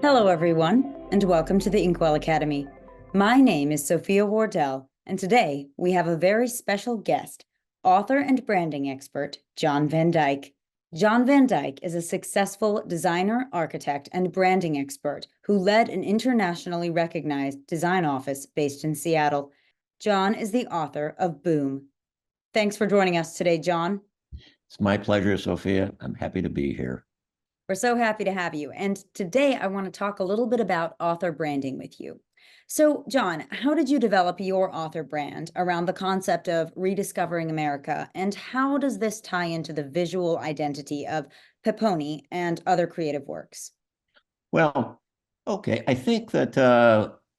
Hello, everyone, and welcome to the Inkwell Academy. My name is Sophia Wardell, and today we have a very special guest, author and branding expert, John Van Dyke. John Van Dyke is a successful designer, architect, and branding expert who led an internationally recognized design office based in Seattle. John is the author of Boom. Thanks for joining us today, John. It's my pleasure, Sophia. I'm happy to be here. We're so happy to have you. And today I want to talk a little bit about author branding with you. So, John, how did you develop your author brand around the concept of rediscovering America? And how does this tie into the visual identity of Peponi and other creative works? Well, okay. I think that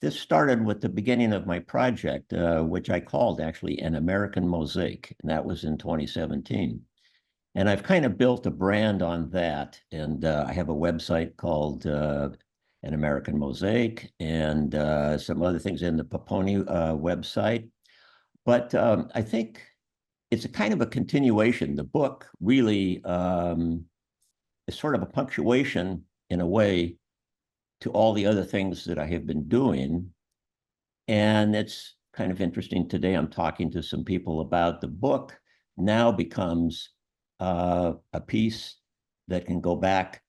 this started with the beginning of my project, which I called actually An American Mosaic, and that was in 2017. And I've kind of built a brand on that. And I have a website called An American Mosaic and some other things in the Peponi website. But I think it's a kind of a continuation. The book really is sort of a punctuation in a way to all the other things that I have been doing. And it's kind of interesting. Today, I'm talking to some people about the book now becomes a piece that can go back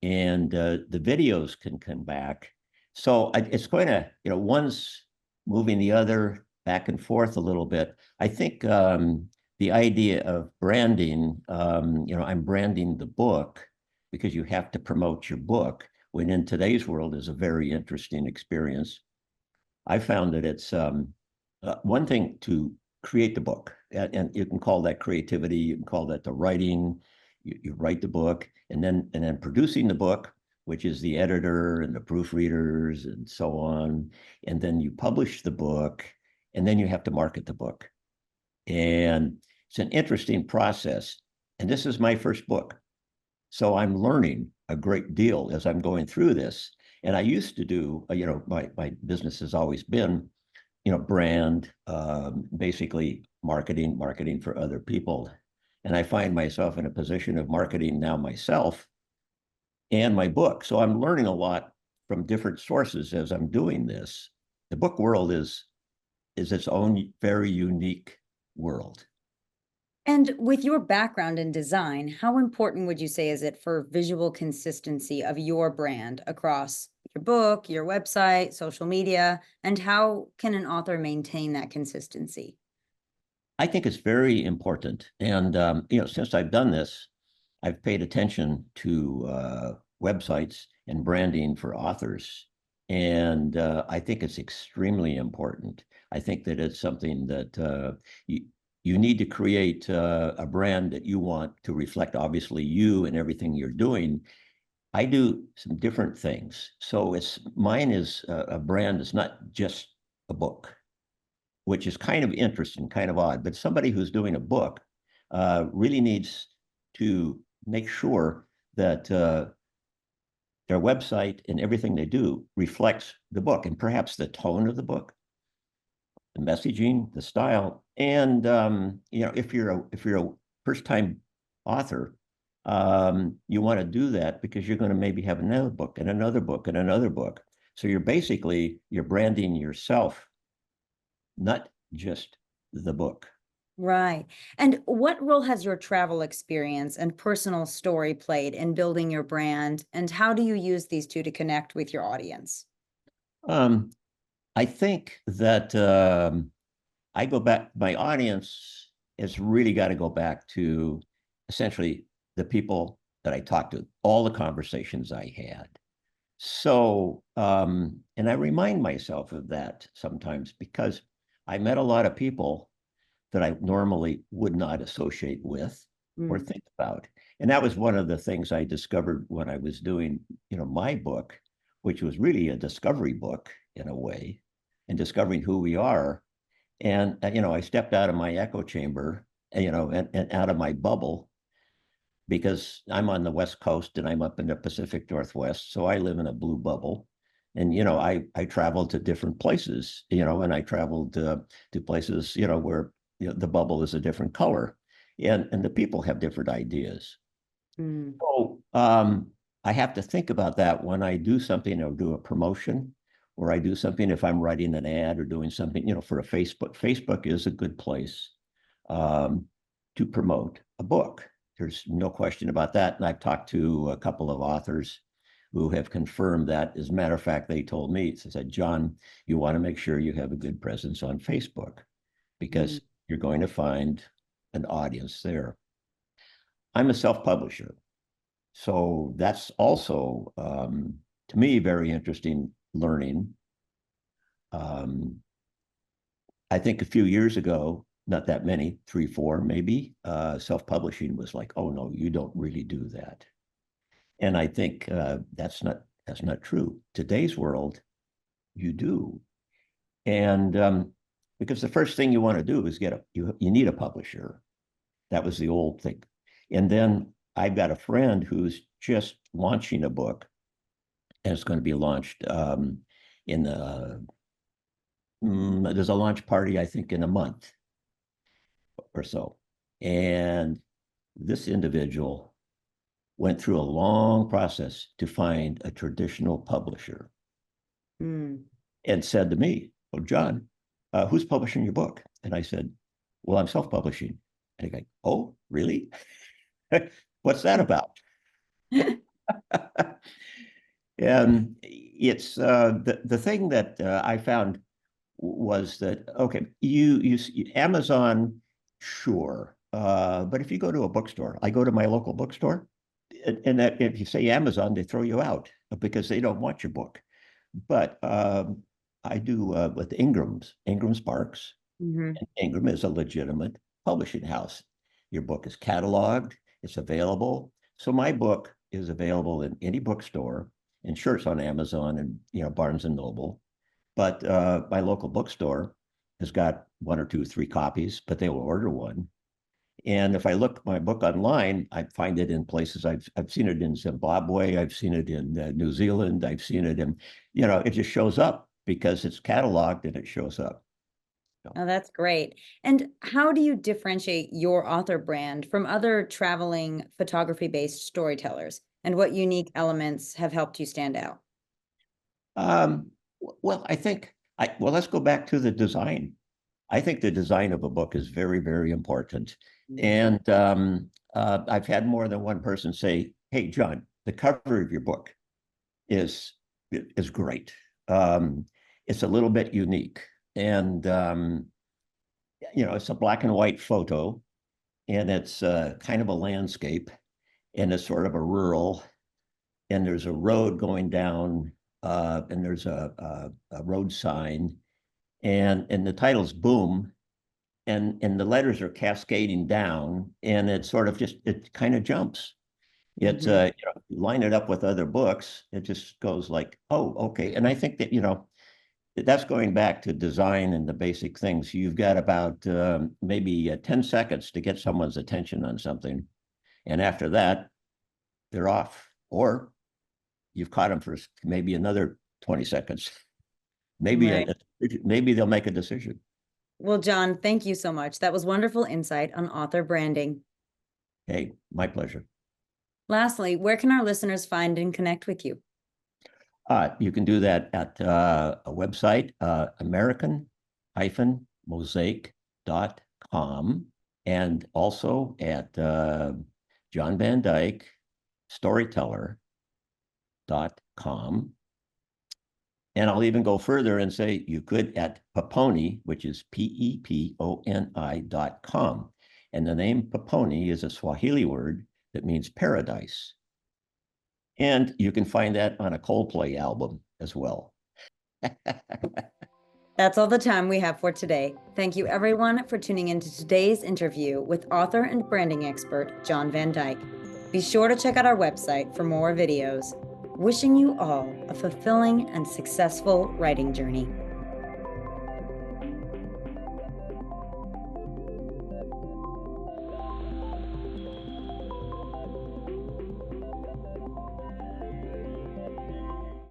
and the videos can come back. So it's going to, one's moving the other back and forth a little bit. I think the idea of branding, I'm branding the book because you have to promote your book, when in today's world is a very interesting experience. I found that it's one thing to create the book, and you can call that creativity, you can call that the writing, you write the book, and then producing the book, which is the editor and the proofreaders and so on, and then you publish the book, and then you have to market the book. And it's an interesting process. And this is my first book. So I'm learning a great deal as I'm going through this. And I used to do, my business has always been, brand, basically marketing for other people. And I find myself in a position of marketing now myself and my book. So I'm learning a lot from different sources as I'm doing this. The book world is its own very unique world. And with your background in design, how important would you say is it for visual consistency of your brand across your book, your website, social media, and how can an author maintain that consistency? I think it's very important. And, since I've done this, I've paid attention to websites and branding for authors. And I think it's extremely important. I think that it's something that you need to create a brand that you want to reflect, obviously, you and everything you're doing. I do some different things. So mine is a brand that's not just a book, which is kind of interesting, kind of odd. But somebody who's doing a book really needs to make sure that their website and everything they do reflects the book, and perhaps the tone of the book, the messaging, the style. And if you're a first-time author, you want to do that because you're going to maybe have another book and another book and another book. So you're branding yourself, not just the book. Right. And what role has your travel experience and personal story played in building your brand? And how do you use these two to connect with your audience? Um, I think that I go back, my audience has really got to go back to essentially the people that I talked to, all the conversations I had. So, and I remind myself of that sometimes because I met a lot of people that I normally would not associate with or think about. And that was one of the things I discovered when I was doing, my book, which was really a discovery book in a way, and discovering who we are. And, I stepped out of my echo chamber, and out of my bubble, because I'm on the West Coast and I'm up in the Pacific Northwest. So I live in a blue bubble. And, I traveled to different places, and I traveled to places, where the bubble is a different color, and the people have different ideas. Mm. So I have to think about that when I do something or do a promotion, or I do something if I'm writing an ad or doing something, for a Facebook. Facebook is a good place um, to promote a book. There's no question about that. And I've talked to a couple of authors who have confirmed that. As a matter of fact, they told me, they said, John, you want to make sure you have a good presence on Facebook because you're going to find an audience there. I'm a self-publisher. So that's also, to me, very interesting learning. I think a few years ago, not that many, 3, 4 maybe, self-publishing was like, oh no, you don't really do that. And I think that's not true. Today's world, you do. And because the first thing you want to do is you need a publisher. That was the old thing. And then I've got a friend who's just launching a book, and it's going to be launched in there's a launch party, I think, in a month or so. And this individual went through a long process to find a traditional publisher and said to me, well, John, who's publishing your book? And I said, well, I'm self-publishing. And he goes, oh, really? What's that about? And it's the thing that I found was that, okay, you Amazon, sure, but if you go to a bookstore, I go to my local bookstore, and that if you say Amazon, they throw you out because they don't want your book. But I do with Ingram Sparks. And Ingram is a legitimate publishing house. Your book is cataloged, it's available. So my book is available in any bookstore, and sure, it's on Amazon and Barnes and Noble. But my local bookstore has got 1 or 2, 3 copies, but they will order one. And if I look my book online, I find it in places. I've seen it in Zimbabwe, I've seen it in New Zealand, I've seen it in, it just shows up because it's cataloged and it shows up. Oh, that's great. And how do you differentiate your author brand from other traveling photography-based storytellers? And what unique elements have helped you stand out? Well, I think let's go back to the design. I think the design of a book is very, very important. And I've had more than one person say, hey, John, the cover of your book is great. It's a little bit unique. And, it's a black and white photo, and it's kind of a landscape, and it's sort of a rural, and there's a road going down, and there's a road sign, and the title's Boom, and the letters are cascading down, and it sort of it kind of jumps. It's line it up with other books, it just goes like, oh, okay. And I think that that's going back to design and the basic things. You've got about maybe 10 seconds to get someone's attention on something, and after that, they're off, or you've caught them for maybe another 20 seconds. Maybe maybe they'll make a decision. Well, John, thank you so much. That was wonderful insight on author branding. Hey, my pleasure. Lastly, where can our listeners find and connect with you? You can do that at a website, American-Mosaic.com, and also at John Van Dyke Storyteller.com. And I'll even go further and say you could at Peponi, which is PEPONI.com. And the name Peponi is a Swahili word that means paradise. And you can find that on a Coldplay album as well. That's all the time we have for today. Thank you, everyone, for tuning into today's interview with author and branding expert, John Van Dyke. Be sure to check out our website for more videos. Wishing you all a fulfilling and successful writing journey.